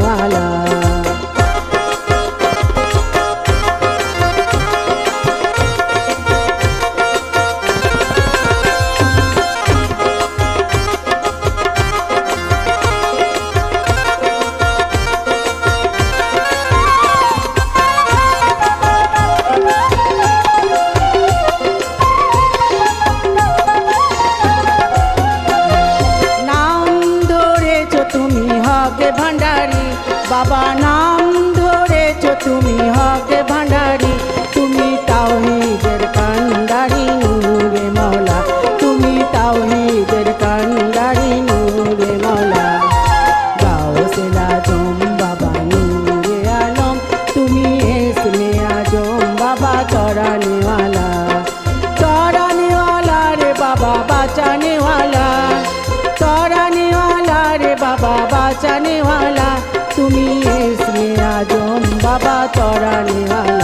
वाला। बाबा नाम धरेছো তুমি হকে ভান্ডারি, তুমি তাওহীদের কান্ডারি নূরে মওলা, তুমি তাওহীদের কান্ডারি নূরে মওলা। গাউসুল আজম বাবা নূরে আলম, তুমি ইসমে আজম বাবা তরানে वाला, তরানে वाला রে বাবা বাঁচানে वाला, তরানে वाला রে বাবা বাঁচানে वाला। তুমি ইসমে আজম বাবা তরানে वाला।